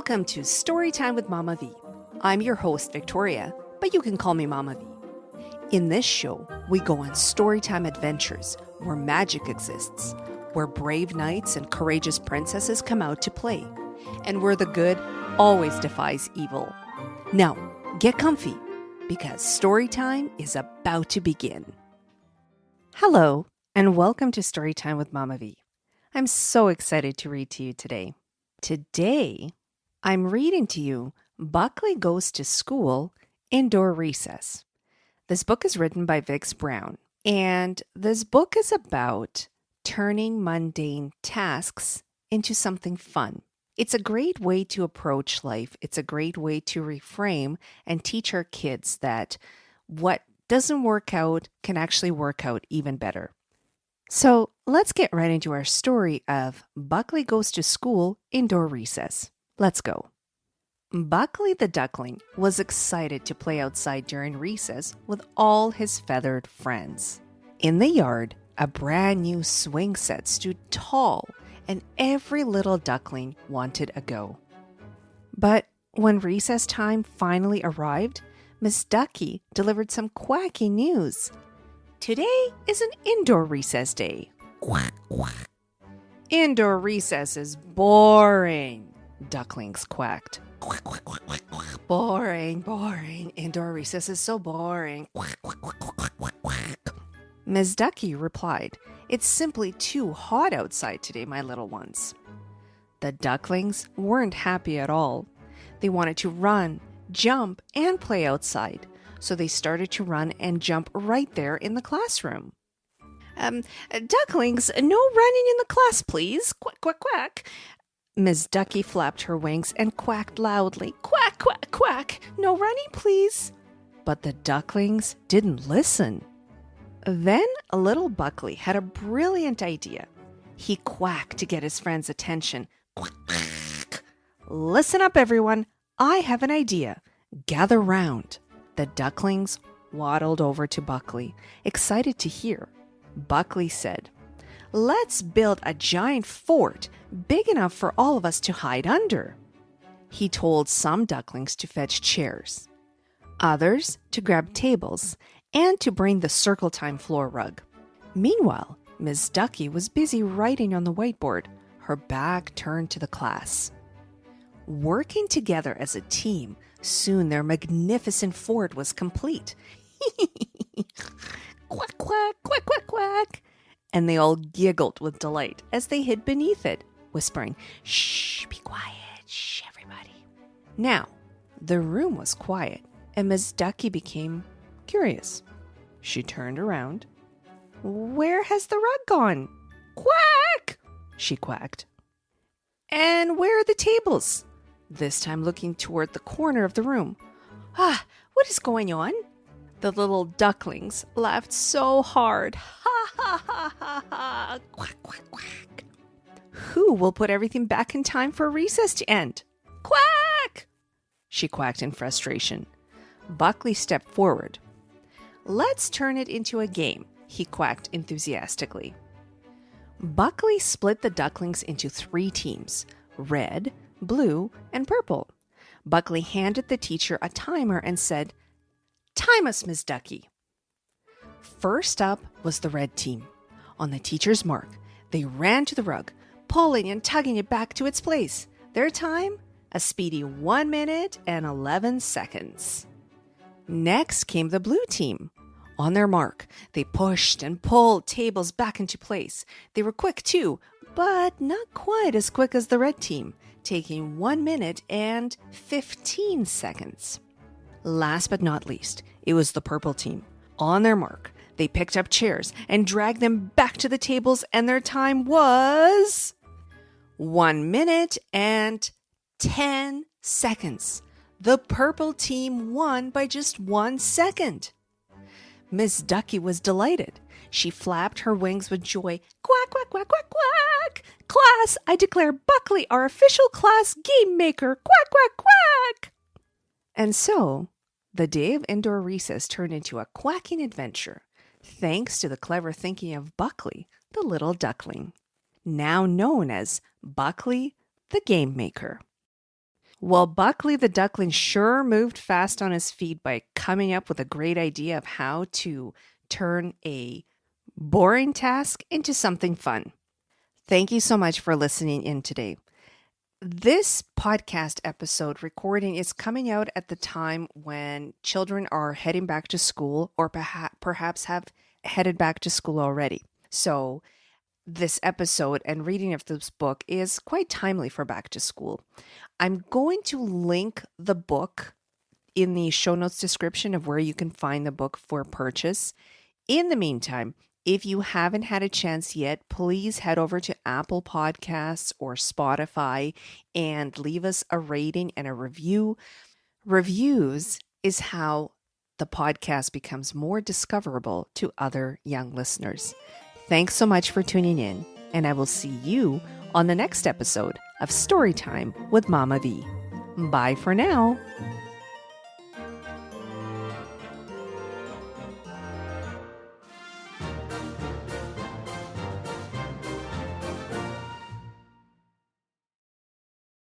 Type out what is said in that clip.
Welcome to Storytime with Mama V. I'm your host, Victoria, but you can call me Mama V. In this show, we go on storytime adventures where magic exists, where brave knights and courageous princesses come out to play, and where the good always defies evil. Now, get comfy, because storytime is about to begin. Hello, and welcome to Storytime with Mama V. I'm so excited to read to you today. Today, I'm reading to you Buckley Goes to School, Indoor Recess. This book is written by Vix Brown, and this book is about turning mundane tasks into something fun. It's a great way to approach life. It's a great way to reframe and teach our kids that what doesn't work out can actually work out even better. So let's get right into our story of Buckley Goes to School, Indoor Recess. Let's go. Buckley the duckling was excited to play outside during recess with all his feathered friends. In the yard, a brand new swing set stood tall, and every little duckling wanted a go. But when recess time finally arrived, Miss Ducky delivered some quacky news. Today is an indoor recess day. Quack, quack. Indoor recess is boring, ducklings quacked. Quack, quack, quack, quack, quack. Boring. Indoor recess is so boring. Quack, quack, quack, quack, quack, quack, quack. Miss Ducky replied, It's simply too hot outside today, my little ones. The ducklings weren't happy at all. They wanted to run, jump, and play outside, so they started to run and jump right there in the classroom. Ducklings, no running in the class, please. Quack, quack, quack. Miss Ducky flapped her wings and quacked loudly. Quack, quack, quack. No running, please. But the ducklings didn't listen. Then little Buckley had a brilliant idea. He quacked to get his friends' attention. Quack, quack. Listen up, everyone. I have an idea. Gather round. The ducklings waddled over to Buckley, excited to hear. Buckley said, Let's build a giant fort big enough for all of us to hide under. He told some ducklings to fetch chairs, others to grab tables, and to bring the circle time floor rug. Meanwhile, Miss Ducky was busy writing on the whiteboard, her back turned to the class. Working together as a team, soon their magnificent fort was complete. Quack, quack, quack, quack, quack. And they all giggled with delight as they hid beneath it, whispering, Shh, be quiet, shh, everybody. Now, the room was quiet, and Miss Ducky became curious. She turned around. Where has the rug gone? Quack! She quacked. And where are the tables? This time looking toward the corner of the room. What is going on? The little ducklings laughed so hard. Ha, ha, ha, ha, ha. Quack, quack, quack. Who will put everything back in time for recess to end? Quack! She quacked in frustration. Buckley stepped forward. Let's turn it into a game, he quacked enthusiastically. Buckley split the ducklings into 3 teams, red, blue, and purple. Buckley handed the teacher a timer and said, Time us, Miss Ducky. First up was the red team. On the teacher's mark, they ran to the rug, pulling and tugging it back to its place. Their time, a speedy 1 minute and 11 seconds. Next came the blue team. On their mark, they pushed and pulled tables back into place. They were quick too, but not quite as quick as the red team, taking 1 minute and 15 seconds. Last but not least, it was the purple team. On their mark, they picked up chairs and dragged them back to the tables, and their time was 1 minute and 10 seconds. The purple team won by just 1 second. Miss Ducky was delighted. She flapped her wings with joy. Quack, quack, quack, quack, quack. Class, I declare Buckley our official class game maker. Quack, quack, quack. And so, the day of indoor recess turned into a quacking adventure, thanks to the clever thinking of Buckley, the little duckling, now known as Buckley the Game Maker. Well, Buckley the duckling sure moved fast on his feet by coming up with a great idea of how to turn a boring task into something fun. Thank you so much for listening in today. This podcast episode recording is coming out at the time when children are heading back to school or perhaps have headed back to school already. So this episode and reading of this book is quite timely for back to school. I'm going to link the book in the show notes description of where you can find the book for purchase. In the meantime, if you haven't had a chance yet, please head over to Apple Podcasts or Spotify and leave us a rating and a review. Reviews is how the podcast becomes more discoverable to other young listeners. Thanks so much for tuning in, and I will see you on the next episode of Storytime with Mama V. Bye for now.